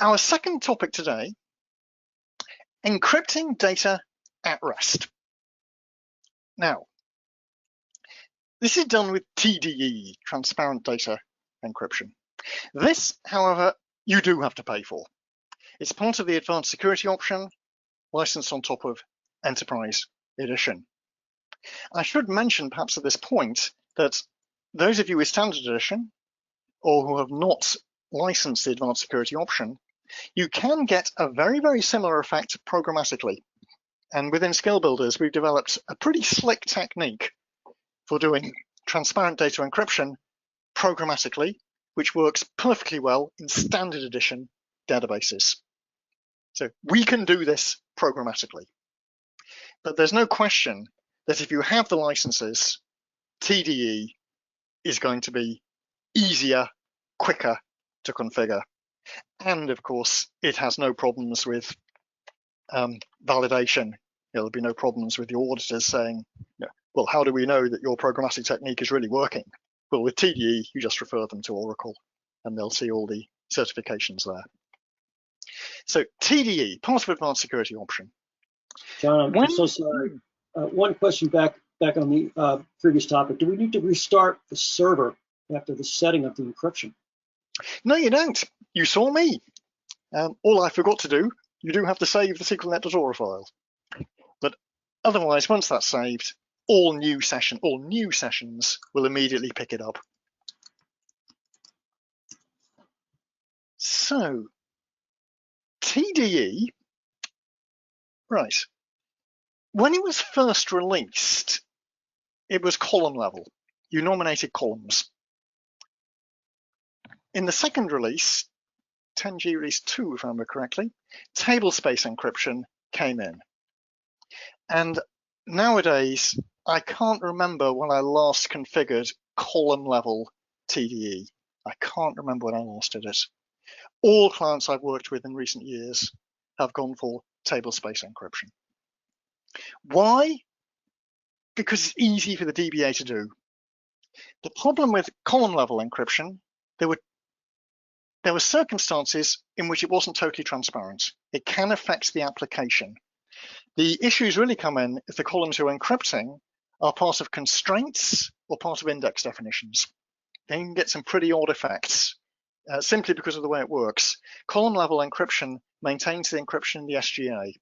Our second topic today, encrypting data at rest. Now, this is done with TDE, Transparent Data Encryption. This, however, you do have to pay for. It's part of the Advanced Security option, licensed on top of Enterprise Edition. I should mention perhaps at this point that those of you with Standard Edition or who have not licensed the Advanced Security option, you can get a very, very similar effect programmatically. And within SkillBuilders, we've developed a pretty slick technique for doing transparent data encryption programmatically, which works perfectly well in Standard Edition databases. So we can do this programmatically. But there's no question that if you have the licenses, TDE is going to be easier, quicker to configure. And of course, it has no problems with validation. There'll be no problems with your auditors saying, well, how do we know that your programmatic technique is really working? Well, with TDE, you just refer them to Oracle and they'll see all the certifications there. So TDE, part of Advanced Security option. John, I'm so sorry. One question back on the previous topic. Do we need to restart the server after the setting of the encryption? No, you don't. You saw me. All I forgot to do, you do have to save the SQLnet.aura file. But otherwise, once that's saved, all new sessions will immediately pick it up. So, TDE, right. When it was first released, it was column level. You nominated columns. In the second release, 10G release 2, if I remember correctly, table space encryption came in. And nowadays, I can't remember when I last configured column level TDE. I can't remember when I last did it. All clients I've worked with in recent years have gone for table space encryption. Why? Because it's easy for the DBA to do. The problem with column level encryption, there were circumstances in which it wasn't totally transparent. It can affect the application. The issues really come in if the columns you're encrypting are part of constraints or part of index definitions. Then you can get some pretty odd effects simply because of the way it works. Column level encryption maintains the encryption in the SGA.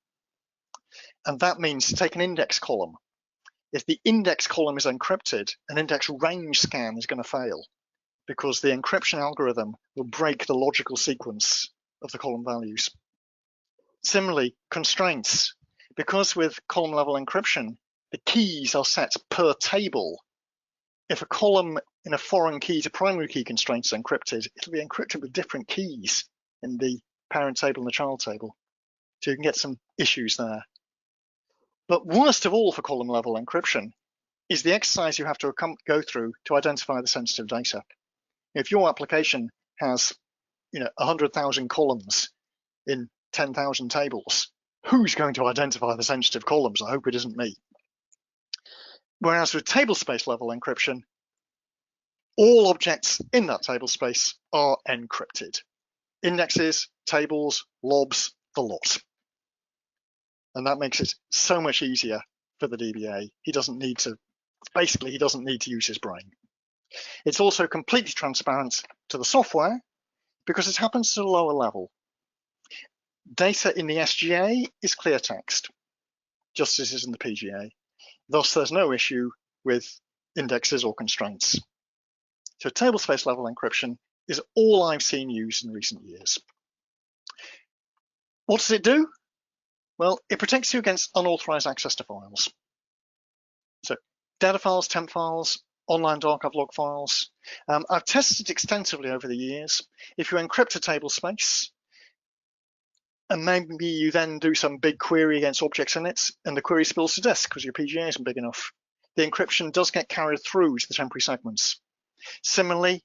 And that means to take an index column. If the index column is encrypted, an index range scan is going to fail because the encryption algorithm will break the logical sequence of the column values. Similarly, constraints. Because with column level encryption, the keys are set per table. If a column in a foreign key to primary key constraint is encrypted, it'll be encrypted with different keys in the parent table and the child table. So you can get some issues there. But worst of all for column level encryption is the exercise you have to go through to identify the sensitive data. If your application has 100,000 columns in 10,000 tables, who's going to identify the sensitive columns? I hope it isn't me. Whereas with table space level encryption, all objects in that table space are encrypted. Indexes, tables, lobs, the lot. And that makes it so much easier for the DBA. He doesn't need to use his brain. It's also completely transparent to the software because it happens at a lower level. Data in the SGA is clear text, just as is in the PGA. Thus, there's no issue with indexes or constraints. So table space level encryption is all I've seen used in recent years. What does it do? Well, it protects you against unauthorized access to files. So data files, temp files, online archive log files. I've tested extensively over the years. If you encrypt a table space, and maybe you then do some big query against objects in it, and the query spills to disk because your PGA isn't big enough, the encryption does get carried through to the temporary segments. Similarly,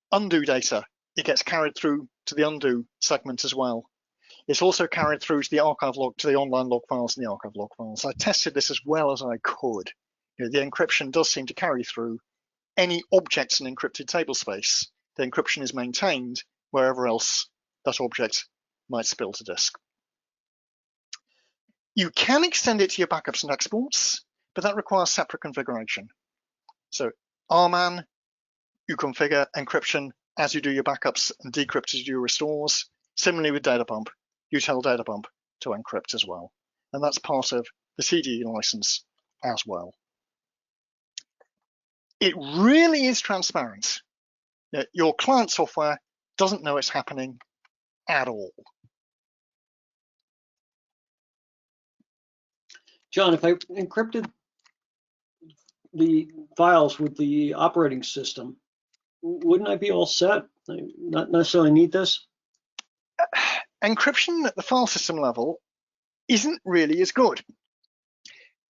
undo data, it gets carried through to the undo segment as well. It's also carried through to the archive log, to the online log files and the archive log files. I tested this as well as I could. The encryption does seem to carry through any objects in encrypted table space. The encryption is maintained wherever else that object might spill to disk. You can extend it to your backups and exports, but that requires separate configuration. So RMAN, you configure encryption as you do your backups and decrypt as you do your restores. Similarly with Data Bump, you tell Data Bump to encrypt as well. And that's part of the TDE license as well. It really is transparent. Your client software doesn't know it's happening at all. John, if I encrypted the files with the operating system, wouldn't I be all set? I not necessarily need this? Encryption at the file system level isn't really as good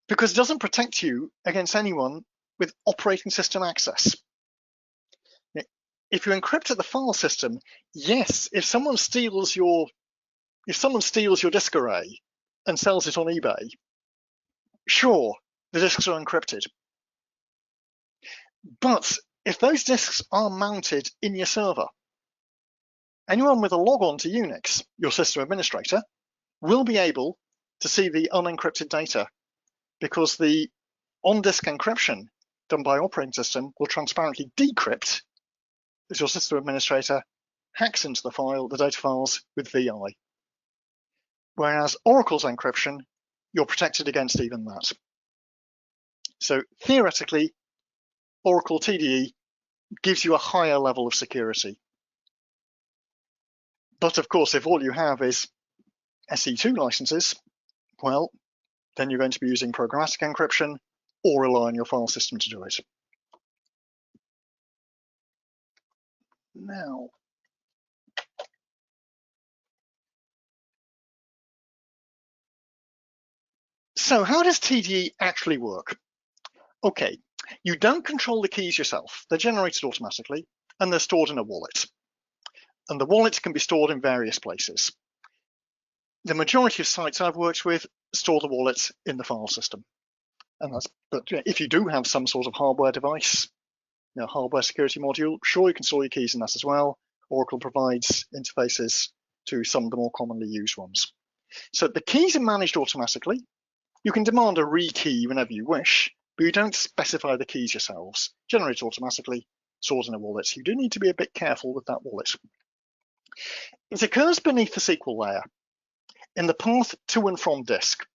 because it doesn't protect you against anyone with operating system access. If you encrypt at the file system, yes, if someone steals your disk array and sells it on eBay, sure, the disks are encrypted. But if those disks are mounted in your server, anyone with a logon to Unix, your system administrator, will be able to see the unencrypted data because the on-disk encryption done by operating system will transparently decrypt as your system administrator hacks into the data files with VI. Whereas Oracle's encryption, you're protected against even that. So theoretically, Oracle TDE gives you a higher level of security. But of course, if all you have is SE2 licenses, well, then you're going to be using programmatic encryption or rely on your file system to do it. Now, so how does TDE actually work? Okay, you don't control the keys yourself. They're generated automatically and they're stored in a wallet. And the wallet can be stored in various places. The majority of sites I've worked with store the wallet in the file system. But if you do have some sort of hardware device, hardware security module, sure, you can store your keys in that as well. Oracle provides interfaces to some of the more commonly used ones. So the keys are managed automatically. You can demand a rekey whenever you wish, but you don't specify the keys yourselves. Generated automatically, stored in a wallet. So you do need to be a bit careful with that wallet. It occurs beneath the SQL layer in the path to and from disk.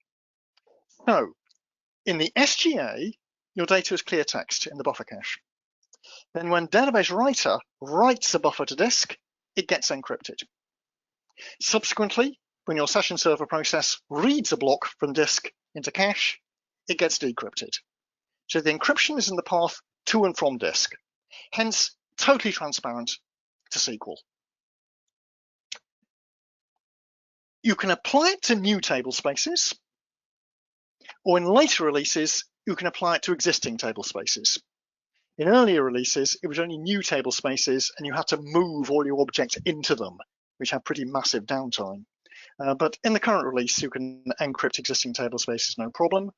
So in the SGA, your data is clear text in the buffer cache. Then when database writer writes a buffer to disk, it gets encrypted. Subsequently, when your session server process reads a block from disk into cache, it gets decrypted. So the encryption is in the path to and from disk, hence totally transparent to SQL. You can apply it to new table spaces, or in later releases, you can apply it to existing table spaces. In earlier releases, it was only new table spaces, and you had to move all your objects into them, which had pretty massive downtime. But in the current release, you can encrypt existing table spaces, no problem.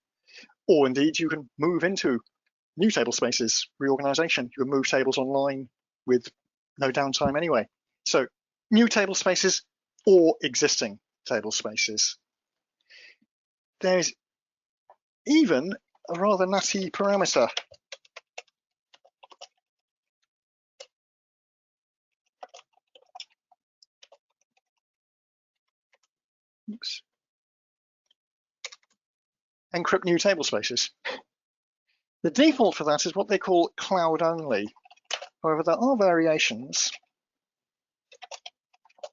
Or indeed, you can move into new table spaces, reorganization. You can move tables online with no downtime anyway. So new table spaces or existing table spaces. There's even a rather nutty parameter. Oops. Encrypt new table spaces. The default for that is what they call cloud only. However, there are variations.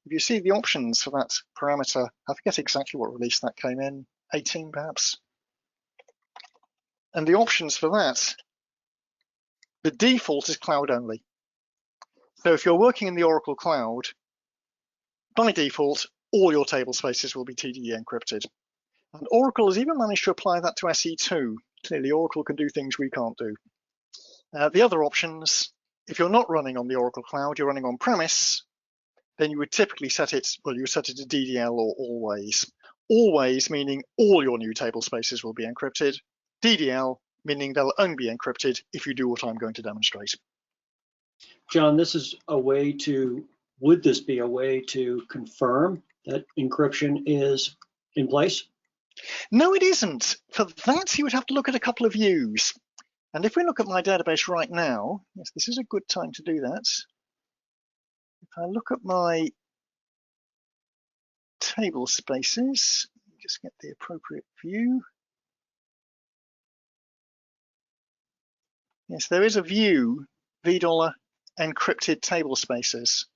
If you see the options for that parameter, I forget exactly what release that came in, 18 perhaps. And the options for that, the default is cloud only. So if you're working in the Oracle Cloud, by default, all your table spaces will be TDE encrypted. And Oracle has even managed to apply that to SE2. Clearly, Oracle can do things we can't do. The other options, if you're not running on the Oracle Cloud, you're running on premise, then you would typically set it, well, you would set it to DDL or always. Always meaning all your new table spaces will be encrypted. DDL meaning they'll only be encrypted if you do what I'm going to demonstrate. John, this is a way to, would this be a way to confirm that encryption is in place? No, it isn't. For that, you would have to look at a couple of views. And if we look at my database right now, yes, this is a good time to do that. If I look at my table spaces, just get the appropriate view. Yes, there is a view, $v encrypted table spaces.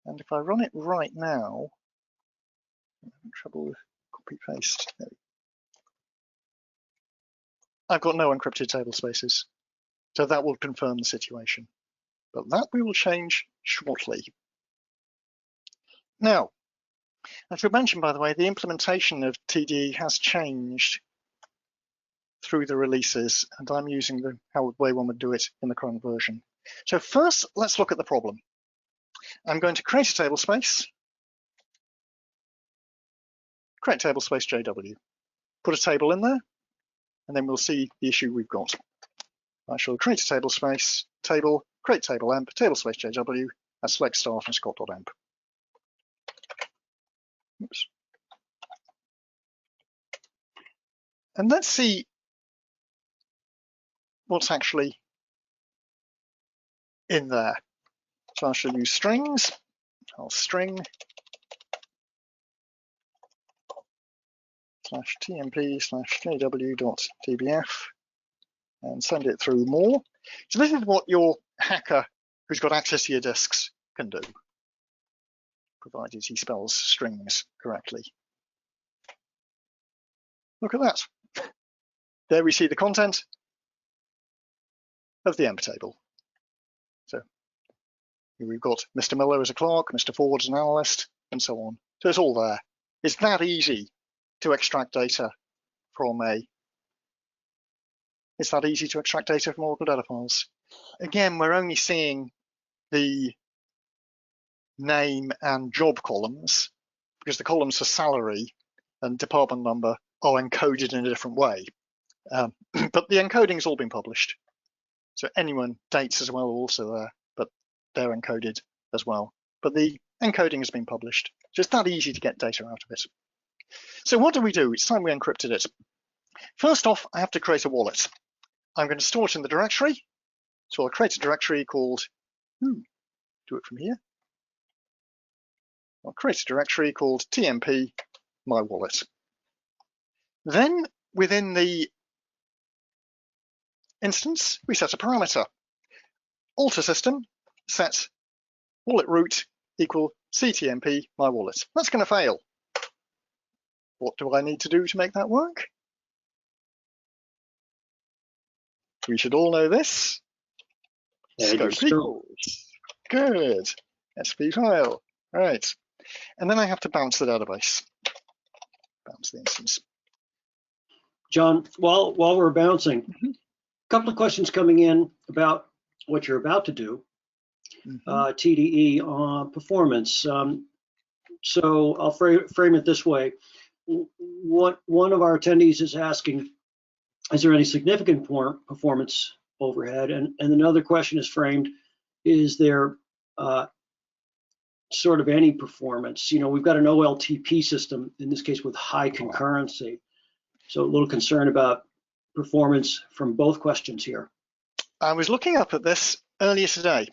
And if I run it right now, I'm having trouble with copy paste. I've got no encrypted table spaces. So that will confirm the situation. But that we will change shortly. Now, as we mentioned, by the way, the implementation of TDE has changed through the releases, and I'm using the way one would do it in the current version. So first, let's look at the problem. I'm going to create a table space, create table space JW, put a table in there, and then we'll see the issue we've got. I shall create a table space, table, create table emp, table space JW, and select star from scott.emp. Oops. And let's see what's actually in there. So I shall use strings. I'll string /tmp/jw.dbf and send it through more. So this is what your hacker who's got access to your disks can do, provided he spells strings correctly. Look at that. There we see the content of the emp table. So here we've got Mr. Miller as a clerk, Mr. Ford as an analyst, and so on. So it's all there. It's that easy to extract data from Oracle data files. Again, we're only seeing the name and job columns because the columns for salary and department number are encoded in a different way. But the encoding's all been published. So anyone, dates as well, are also there, but they're encoded as well. But the encoding has been published. So it's that easy to get data out of it. So what do? It's time we encrypted it. First off, I have to create a wallet. I'm going to store it in the directory. So I'll create a directory called, do it from here. I'll create a directory called TMP my wallet. Then within the instance, we set a parameter. Alter system, set wallet root equal ctmp my wallet. That's going to fail. What do I need to do to make that work? We should all know this. Scope equals. Good. SP file. All right. And then I have to bounce the database. Bounce the instance. John, while we're bouncing, a couple of questions coming in about what you're about to do, TDE on performance. So I'll frame it this way. One of our attendees is asking, is there any significant performance overhead? And another question is framed, is there sort of any performance? You know, we've got an OLTP system, in this case with high concurrency. So a little concern about performance from both questions here. I was looking up at this earlier today.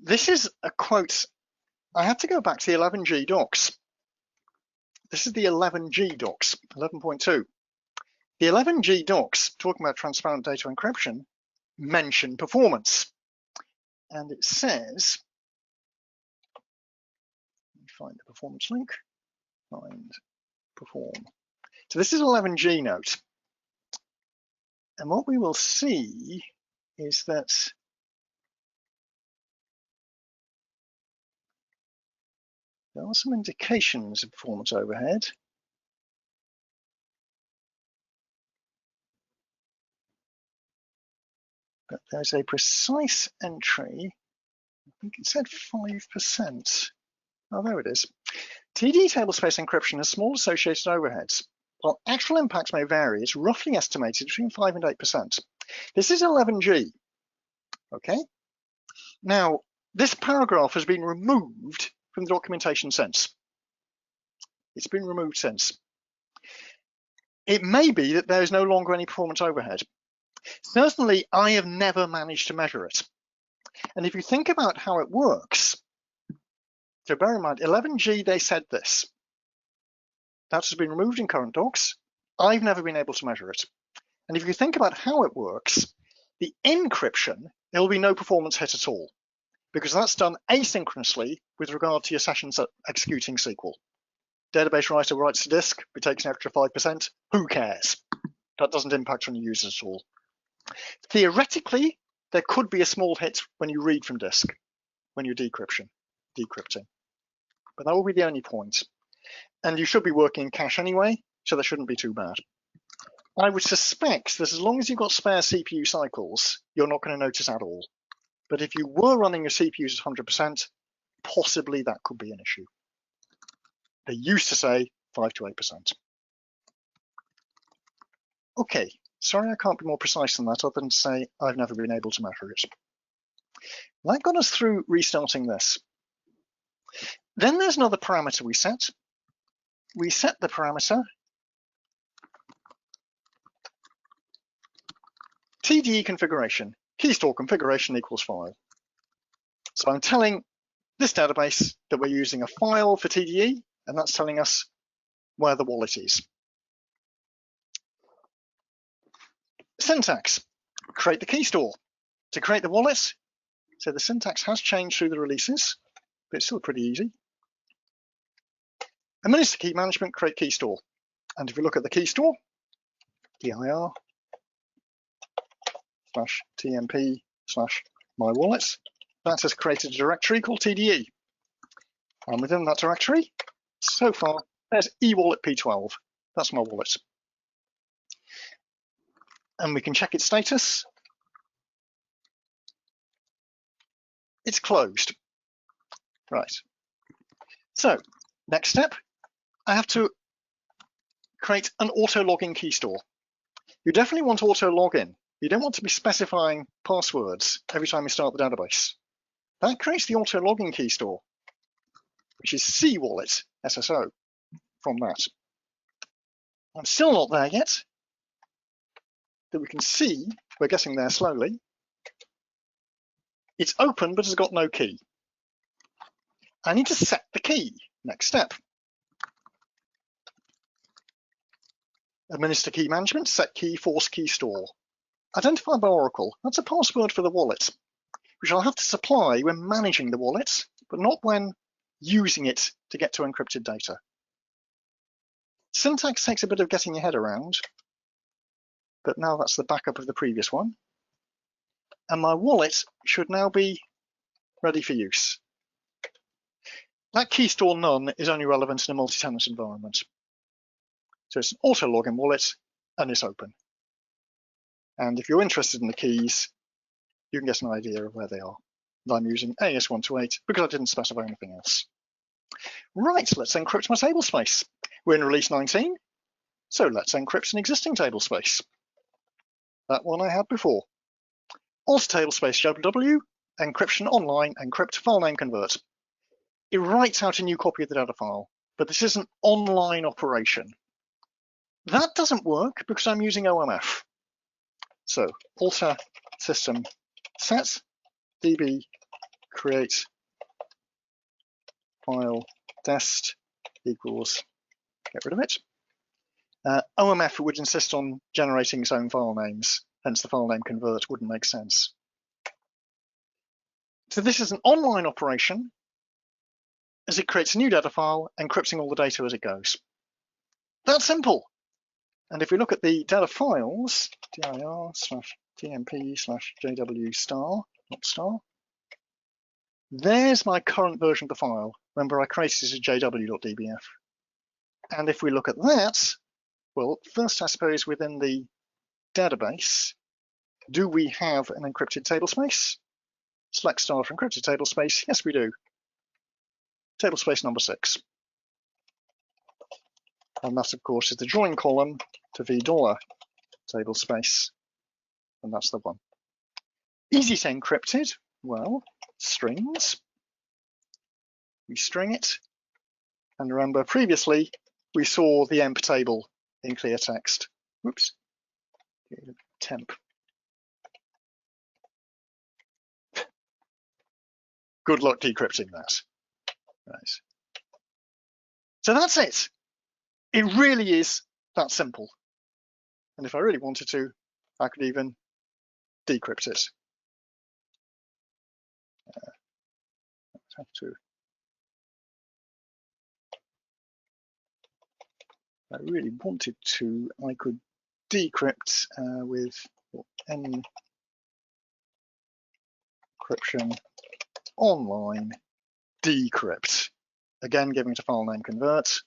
This is a quote. I have to go back to the 11G docs. This is the 11G docs, 11.2. The 11G docs, talking about transparent data encryption, mention performance. And it says, let me find the performance link, find perform. So this is 11G note. And what we will see is that there are some indications of performance overhead. But there's a precise entry, I think it said 5%. Oh, there it is. TDE tablespace encryption has small associated overheads. While actual impacts may vary, it's roughly estimated between 5 and 8%. This is 11G, okay? Now, this paragraph has been removed from the documentation since. It's been removed since. It may be that there is no longer any performance overhead. Certainly, I have never managed to measure it. And if you think about how it works, so bear in mind, 11G, they said this. That has been removed in current docs. I've never been able to measure it. And if you think about how it works, the encryption, there will be no performance hit at all, because that's done asynchronously with regard to your sessions executing SQL. Database writer writes to disk, it takes an extra 5%. Who cares? That doesn't impact on your users at all. Theoretically, there could be a small hit when you read from disk, when you're decrypting. But that will be the only point. And you should be working in cache anyway, so that shouldn't be too bad. I would suspect that as long as you've got spare CPU cycles, you're not going to notice at all. But if you were running your CPUs at 100%, possibly that could be an issue. They used to say 5 to 8%. Okay, sorry I can't be more precise than that other than to say I've never been able to measure it. That got us through restarting this. Then there's another parameter we set. We set the parameter TDE configuration, key store configuration equals file. So I'm telling this database that we're using a file for TDE, and that's telling us where the wallet is. Syntax, create the key store. To create the wallet, so the syntax has changed through the releases, but it's still pretty easy. Administer key management, create key store. And if we look at the key store, dir /tmp/my wallets, that has created a directory called TDE. And within that directory, so far, there's eWallet P12. That's my wallet. And we can check its status. It's closed. Right. So, next step, I have to create an auto login key store. You definitely want auto login. You don't want to be specifying passwords every time you start the database. That creates the auto login key store, which is cWallet SSO from that. I'm still not there yet. That we can see, we're getting there slowly. It's open, but it's got no key. I need to set the key. Next step. Administer key management, set key, force key store. Identified by Oracle, that's a password for the wallet, which I'll have to supply when managing the wallet, but not when using it to get to encrypted data. Syntax takes a bit of getting your head around, but now that's the backup of the previous one. And my wallet should now be ready for use. That key store none is only relevant in a multi-tenant environment. So it's an auto login wallet and it's open. And if you're interested in the keys, you can get an idea of where they are. And I'm using AS128 because I didn't specify anything else. Right, let's encrypt my table space. We're in release 19, so let's encrypt an existing table space. That one I had before. Alter table space JW, encryption online, encrypt file name convert. It writes out a new copy of the data file, but this is an online operation. That doesn't work because I'm using OMF. So alter system set db create file dest equals, get rid of it. OMF would insist on generating its own file names, hence the file name convert wouldn't make sense. So this is an online operation as it creates a new data file, encrypting all the data as it goes. That's simple. And if we look at the data files, dir/tmp/jw star, not star, there's my current version of the file. Remember, I created it as jw.dbf. And if we look at that, well, first, I suppose, within the database, do we have an encrypted table space? Select star for encrypted table space. Yes, we do. Table space number 6. And that, of course, is the join column to the $ table space. And that's the one. Is it encrypted? Well, strings. we string it. And remember, previously, we saw the emp table in clear text. Whoops, temp. Good luck decrypting that. Right. So that's it. It really is that simple. And if I really wanted to, I could even decrypt it. Have to. If I really wanted to, I could decrypt with encryption online decrypt. Again, giving it a file name convert.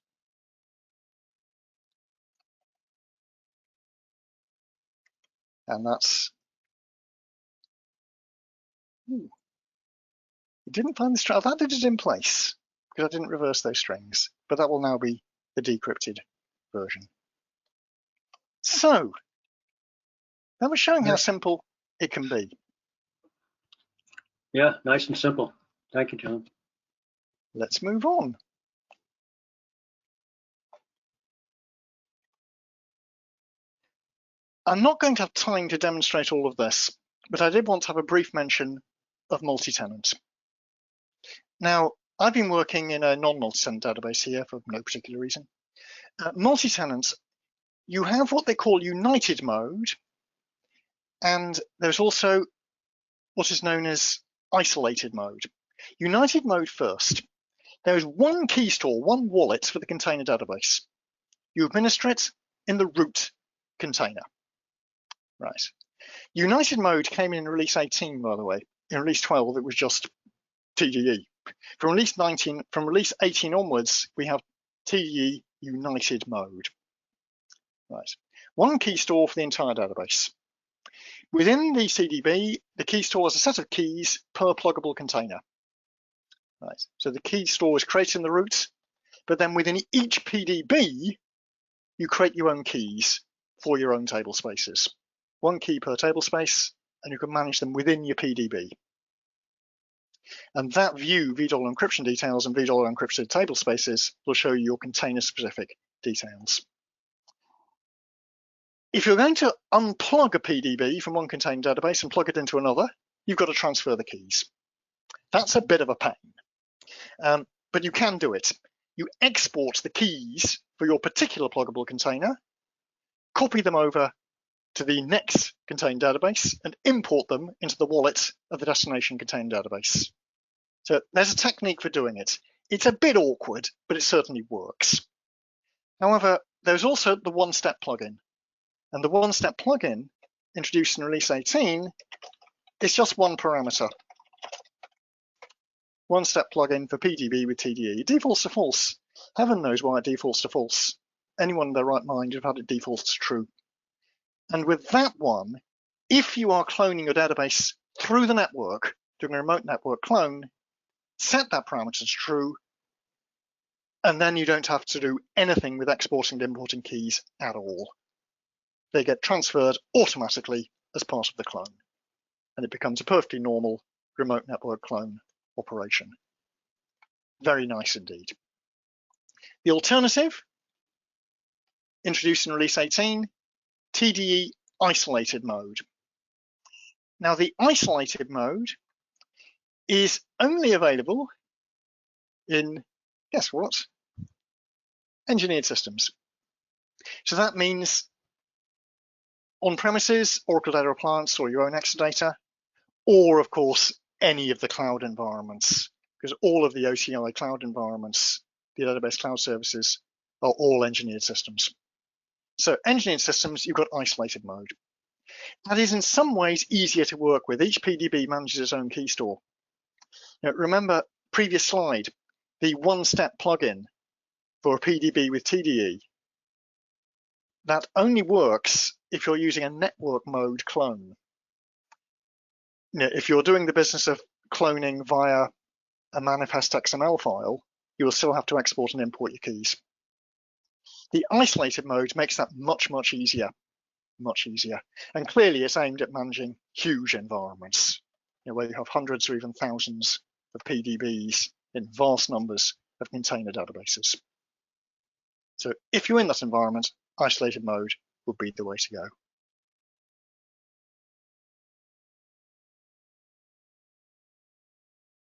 And that's, it didn't find the string. That did it in place because I didn't reverse those strings, but that will now be the decrypted version. So that was showing how simple it can be. Yeah, nice and simple. Thank you, John. Let's move on. I'm not going to have time to demonstrate all of this, but I did want to have a brief mention of multi-tenant. Now, I've been working in a non-multi-tenant database here for no particular reason. Multi-tenant, you have what they call united mode, and there's also what is known as isolated mode. United mode first. There is one key store, one wallet for the container database. You administer it in the root container. Right. United mode came in release 18, by the way. In release 12, it was just TDE. From release 18 onwards, we have TDE united mode. Right. One key store for the entire database. Within the CDB, the key store is a set of keys per pluggable container. Right. So the key store is created in the root, but then within each PDB, you create your own keys for your own table spaces. One key per table space, and you can manage them within your PDB. And that view, VDOL encryption details and VDOL encrypted table spaces, will show you your container-specific details. If you're going to unplug a PDB from one container database and plug it into another, you've got to transfer the keys. That's a bit of a pain, but you can do it. You export the keys for your particular pluggable container, copy them over to the next container database, and import them into the wallet of the destination container database. So there's a technique for doing it. It's a bit awkward, but it certainly works. However, there's also the one-step plugin. And the one-step plugin introduced in release 18 is just one parameter. One-step plugin for PDB with TDE. It defaults to false. Heaven knows why it defaults to false. Anyone in their right mind would have had it default to true. And with that one, if you are cloning your database through the network, doing a remote network clone, set that parameter to true, and then you don't have to do anything with exporting and importing keys at all. They get transferred automatically as part of the clone, and it becomes a perfectly normal remote network clone operation. Very nice indeed. The alternative, introduced in release 18, TDE isolated mode. Now, the isolated mode is only available in, guess what? Engineered systems. So that means on-premises, Oracle Data Appliance, or your own Exadata, or of course, any of the cloud environments, because all of the OCI cloud environments, the database cloud services, are all engineered systems. So engineered systems, you've got isolated mode. That is in some ways easier to work with. Each PDB manages its own key store. Now, remember, previous slide, the one-step plugin for a PDB with TDE, that only works if you're using a network mode clone. If you're doing the business of cloning via a manifest XML file, you will still have to export and import your keys. The isolated mode makes that much, much easier. And clearly it's aimed at managing huge environments, where you have hundreds or even thousands of PDBs in vast numbers of container databases. So if you're in that environment, isolated mode would be the way to go.